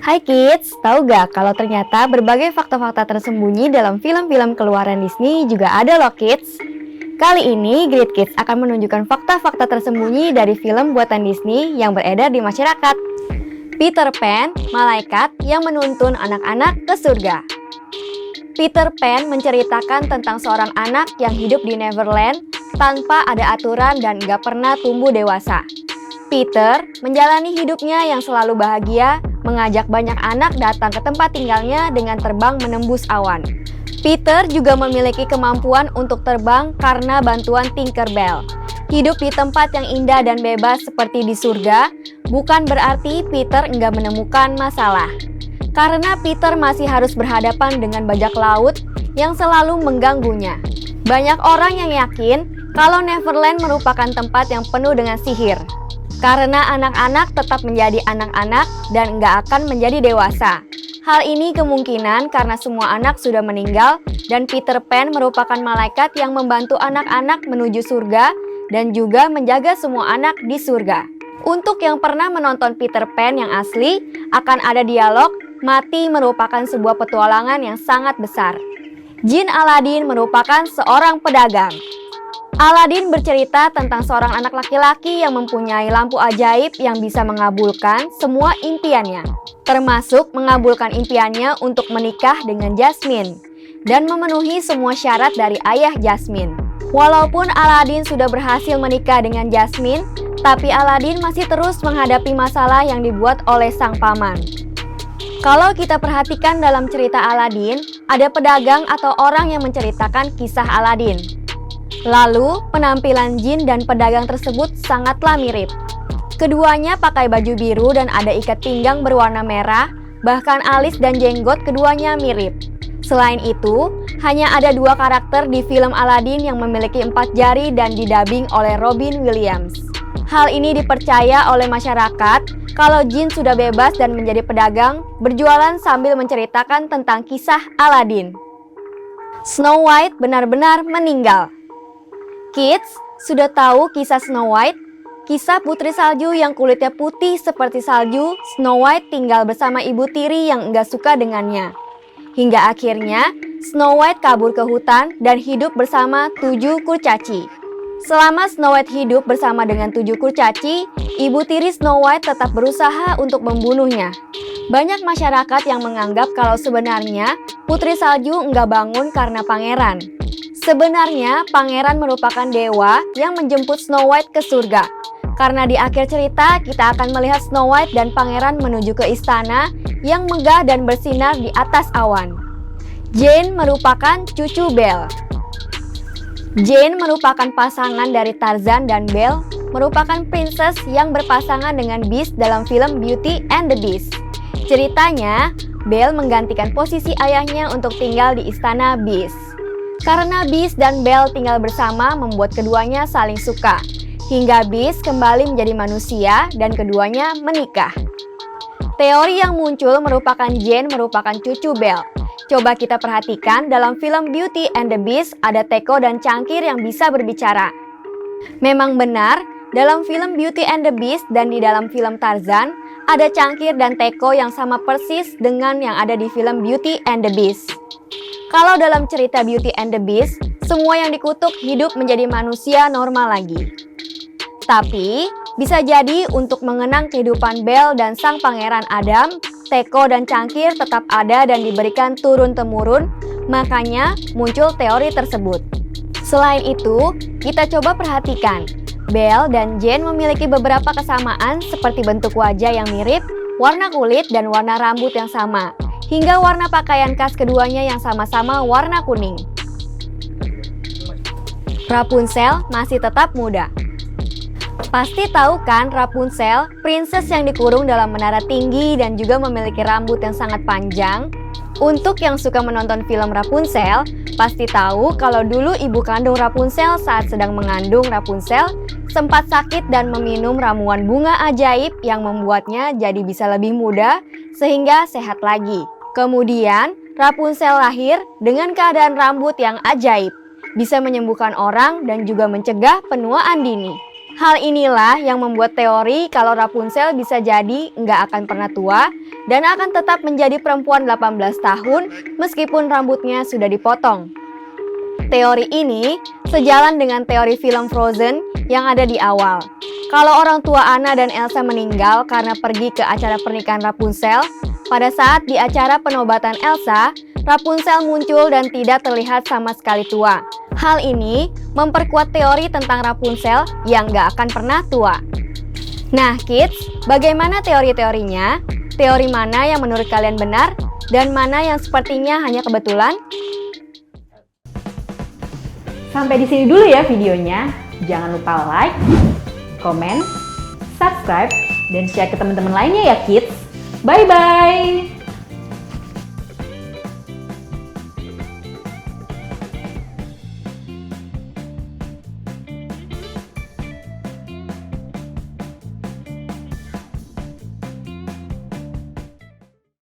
Hai kids, tahu gak kalau ternyata berbagai fakta-fakta tersembunyi dalam film-film keluaran Disney juga ada loh kids. Kali ini Great Kids akan menunjukkan fakta-fakta tersembunyi dari film buatan Disney yang beredar di masyarakat. Peter Pan, malaikat yang menuntun anak-anak ke surga. Peter Pan menceritakan tentang seorang anak yang hidup di Neverland tanpa ada aturan dan gak pernah tumbuh dewasa. Peter menjalani hidupnya yang selalu bahagia, mengajak banyak anak datang ke tempat tinggalnya dengan terbang menembus awan. Peter juga memiliki kemampuan untuk terbang karena bantuan Tinkerbell. Hidup di tempat yang indah dan bebas seperti di surga bukan berarti Peter enggak menemukan masalah. Karena Peter masih harus berhadapan dengan bajak laut yang selalu mengganggunya. Banyak orang yang yakin kalau Neverland merupakan tempat yang penuh dengan sihir. Karena anak-anak tetap menjadi anak-anak dan nggak akan menjadi dewasa. Hal ini kemungkinan karena semua anak sudah meninggal dan Peter Pan merupakan malaikat yang membantu anak-anak menuju surga dan juga menjaga semua anak di surga. Untuk yang pernah menonton Peter Pan yang asli, akan ada dialog, mati merupakan sebuah petualangan yang sangat besar. Jin Aladin merupakan seorang pedagang. Aladin bercerita tentang seorang anak laki-laki yang mempunyai lampu ajaib yang bisa mengabulkan semua impiannya, termasuk mengabulkan impiannya untuk menikah dengan Jasmine dan memenuhi semua syarat dari ayah Jasmine. Walaupun Aladin sudah berhasil menikah dengan Jasmine, tapi Aladin masih terus menghadapi masalah yang dibuat oleh sang paman. Kalau kita perhatikan dalam cerita Aladin, ada pedagang atau orang yang menceritakan kisah Aladin. Lalu, penampilan jin dan pedagang tersebut sangatlah mirip. Keduanya pakai baju biru dan ada ikat pinggang berwarna merah, bahkan alis dan jenggot keduanya mirip. Selain itu, hanya ada dua karakter di film Aladin yang memiliki 4 jari dan didubbing oleh Robin Williams. Hal ini dipercaya oleh masyarakat kalau jin sudah bebas dan menjadi pedagang, berjualan sambil menceritakan tentang kisah Aladin. Snow White benar-benar meninggal. Kids, sudah tahu kisah Snow White? Kisah putri salju yang kulitnya putih seperti salju, Snow White tinggal bersama ibu tiri yang enggak suka dengannya. Hingga akhirnya, Snow White kabur ke hutan dan hidup bersama 7 kurcaci. Selama Snow White hidup bersama dengan 7 kurcaci, ibu tiri Snow White tetap berusaha untuk membunuhnya. Banyak masyarakat yang menganggap kalau sebenarnya putri salju enggak bangun karena pangeran. Sebenarnya, pangeran merupakan dewa yang menjemput Snow White ke surga. Karena di akhir cerita, kita akan melihat Snow White dan pangeran menuju ke istana yang megah dan bersinar di atas awan. Jane merupakan cucu Belle. Jane merupakan pasangan dari Tarzan dan Belle merupakan princess yang berpasangan dengan Beast dalam film Beauty and the Beast. Ceritanya, Belle menggantikan posisi ayahnya untuk tinggal di istana Beast. Karena Beast dan Belle tinggal bersama membuat keduanya saling suka, hingga Beast kembali menjadi manusia dan keduanya menikah. Teori yang muncul merupakan Jane merupakan cucu Belle. Coba kita perhatikan dalam film Beauty and the Beast ada teko dan cangkir yang bisa berbicara. Memang benar, dalam film Beauty and the Beast dan di dalam film Tarzan, ada cangkir dan teko yang sama persis dengan yang ada di film Beauty and the Beast. Kalau dalam cerita Beauty and the Beast, semua yang dikutuk hidup menjadi manusia normal lagi. Tapi, bisa jadi untuk mengenang kehidupan Belle dan sang pangeran Adam, teko dan cangkir tetap ada dan diberikan turun-temurun, makanya muncul teori tersebut. Selain itu, kita coba perhatikan, Belle dan Jane memiliki beberapa kesamaan seperti bentuk wajah yang mirip, warna kulit dan warna rambut yang sama, hingga warna pakaian khas keduanya yang sama-sama warna kuning. Rapunzel masih tetap muda. Pasti tahu kan Rapunzel, princess yang dikurung dalam menara tinggi dan juga memiliki rambut yang sangat panjang? Untuk yang suka menonton film Rapunzel, pasti tahu kalau dulu ibu kandung Rapunzel saat sedang mengandung Rapunzel sempat sakit dan meminum ramuan bunga ajaib yang membuatnya jadi bisa lebih muda sehingga sehat lagi. Kemudian, Rapunzel lahir dengan keadaan rambut yang ajaib, bisa menyembuhkan orang dan juga mencegah penuaan dini. Hal inilah yang membuat teori kalau Rapunzel bisa jadi nggak akan pernah tua dan akan tetap menjadi perempuan 18 tahun meskipun rambutnya sudah dipotong. Teori ini sejalan dengan teori film Frozen yang ada di awal. Kalau orang tua Anna dan Elsa meninggal karena pergi ke acara pernikahan Rapunzel, pada saat di acara penobatan Elsa, Rapunzel muncul dan tidak terlihat sama sekali tua. Hal ini memperkuat teori tentang Rapunzel yang nggak akan pernah tua. Nah kids, bagaimana teori-teorinya? Teori mana yang menurut kalian benar? Dan mana yang sepertinya hanya kebetulan? Sampai di sini dulu ya videonya. Jangan lupa like, komen, subscribe, dan share ke teman-teman lainnya ya kids. Bye-bye!